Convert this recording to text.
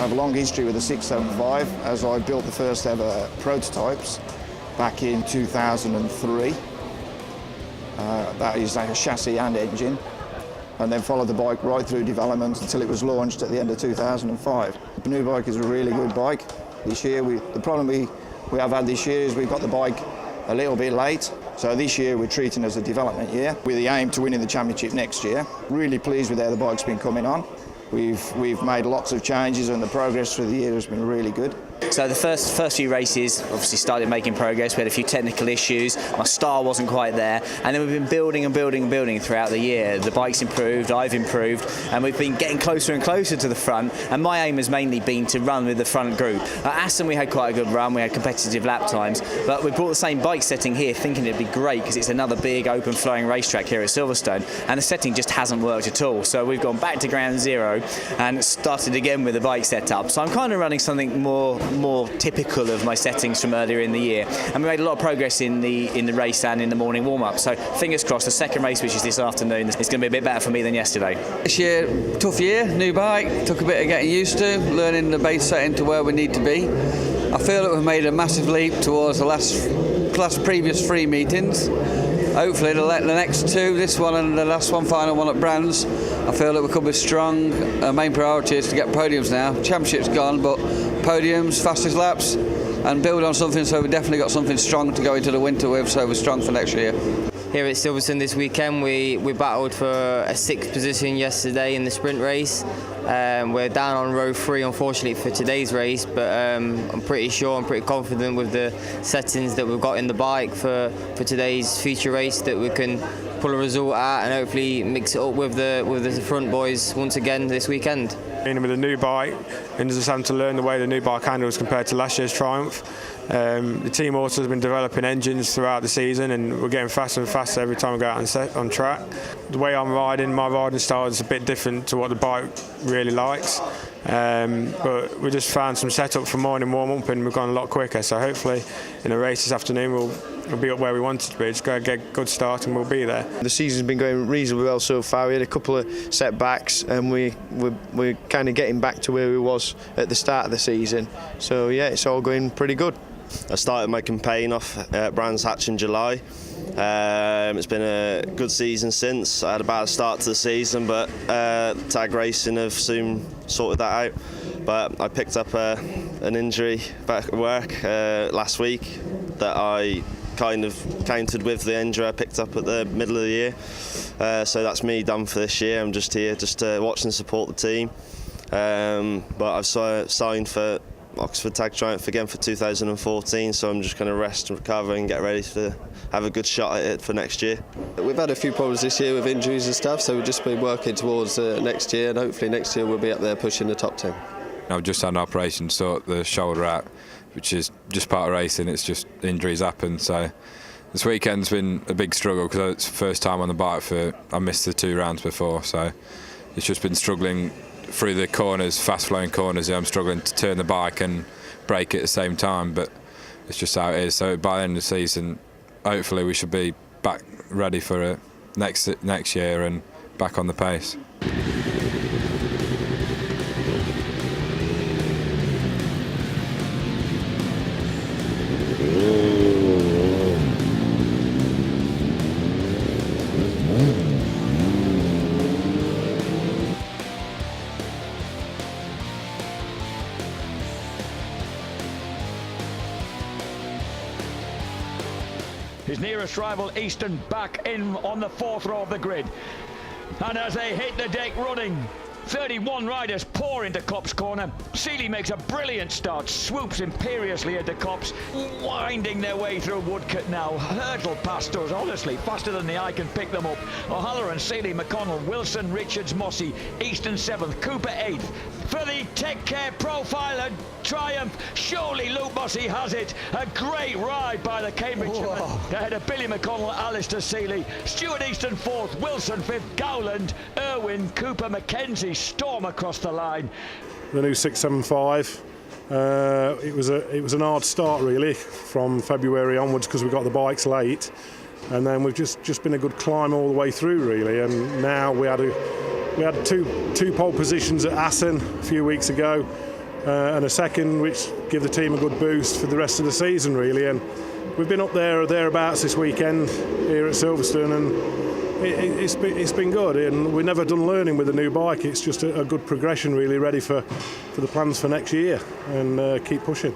have a long history with the 675 as I built the first ever prototypes back in 2003. That is like a chassis and engine, and then followed the bike right through development until it was launched at the end of 2005. The new bike is a really good bike. This year, the problem we have had this year is we've got the bike a little bit late. So this year we're treating it as a development year with the aim to winning the championship next year. Really pleased with how the bike's been coming on. We've made lots of changes and the progress through the year has been really good. So the first few races obviously started making progress. We had a few technical issues, my star wasn't quite there, and then we've been building and building and building throughout the year. The bike's improved, I've improved, and we've been getting closer and closer to the front, and my aim has mainly been to run with the front group. At Aston we had quite a good run, we had competitive lap times, but we brought the same bike setting here thinking it'd be great because it's another big open flowing racetrack here at Silverstone, and the setting just hasn't worked at all. So we've gone back to ground zero and started again with the bike setup. So I'm kind of running something more typical of my settings from earlier in the year, and we made a lot of progress in the race and in the morning warm-up. So fingers crossed, the second race, which is this afternoon, is going to be a bit better for me than yesterday. This year, tough year, new bike, took a bit of getting used to, learning the base setting to where we need to be. I feel that we've made a massive leap towards the previous 3 meetings. Hopefully the next 2, this one and the last one, final one at Brands, I feel that we could be strong. Our main priority is to get podiums now. Championship's gone, but podiums, fastest laps, and build on something, so we've definitely got something strong to go into the winter with, so we're strong for next year. Here at Silverstone this weekend, we battled for a 6th position yesterday in the sprint race. We're down on row 3, unfortunately, for today's race, but I'm pretty confident with the settings that we've got in the bike for today's feature race that we can pull a result at and hopefully mix it up with the front boys once again this weekend. With a new bike and just having to learn the way the new bike handles compared to last year's Triumph. The team also has been developing engines throughout the season, and we're getting faster and faster every time we go out on track. The way I'm riding, my riding style is a bit different to what the bike really likes. But we just found some setup for morning warm-up and we've gone a lot quicker. So hopefully in the race this afternoon we'll be up where we wanted to be. Just go get a good start and we'll be there. The season's been going reasonably well so far. We had a couple of setbacks and we're kind of getting back to where we was at the start of the season. So yeah, it's all going pretty good. I started my campaign off at Brands Hatch in July. It's been a good season since. I had a bad start to the season, but tag racing have soon sorted that out. But I picked up an injury back at work last week that I kind of countered with the injury I picked up at the middle of the year. So that's me done for this year. I'm just here just to watch and support the team. But I've signed for Oxford Tag Triumph again for 2014, so I'm just going to rest and recover and get ready to have a good shot at it for next year. We've had a few problems this year with injuries and stuff, so we've just been working towards next year, and hopefully next year we'll be up there pushing the top 10. I've just had an operation to sort the shoulder out, which is just part of racing. It's just injuries happen. So this weekend's been a big struggle because it's the first time on the bike I missed the 2 rounds before, so it's just been struggling through the corners, fast-flowing corners. I'm struggling to turn the bike and brake at the same time, but it's just how it is. So by the end of the season, hopefully we should be back ready for next year and back on the pace. His nearest rival, Easton, back in on the 4th row of the grid. And as they hit the deck running, 31 riders pour into Copse corner. Seeley makes a brilliant start, swoops imperiously into Copse, winding their way through Woodcote now. Hurdle past us, honestly, faster than the eye can pick them up. O'Halloran, Seeley, McConnell, Wilson, Richards, Mossey, Easton 7th, Cooper 8th. For the Tech Care Profile and Triumph, surely Luke Mossey has it. A great ride by the Cambridgeshireman. Ahead of Billy McConnell, Alistair Seeley, Stuart Easton 4th, Wilson 5th, Gowland, Irwin, Cooper, Mackenzie storm across the line. The new 675. It was an hard start really from February onwards because we got the bikes late, and then we've just been a good climb all the way through really. And now we had two pole positions at Assen a few weeks ago. and a second which give the team a good boost for the rest of the season really. And we've been up there or thereabouts this weekend here at Silverstone, and it's been good, and we're never done learning with a new bike. It's just a good progression really, ready for the plans for next year, and keep pushing.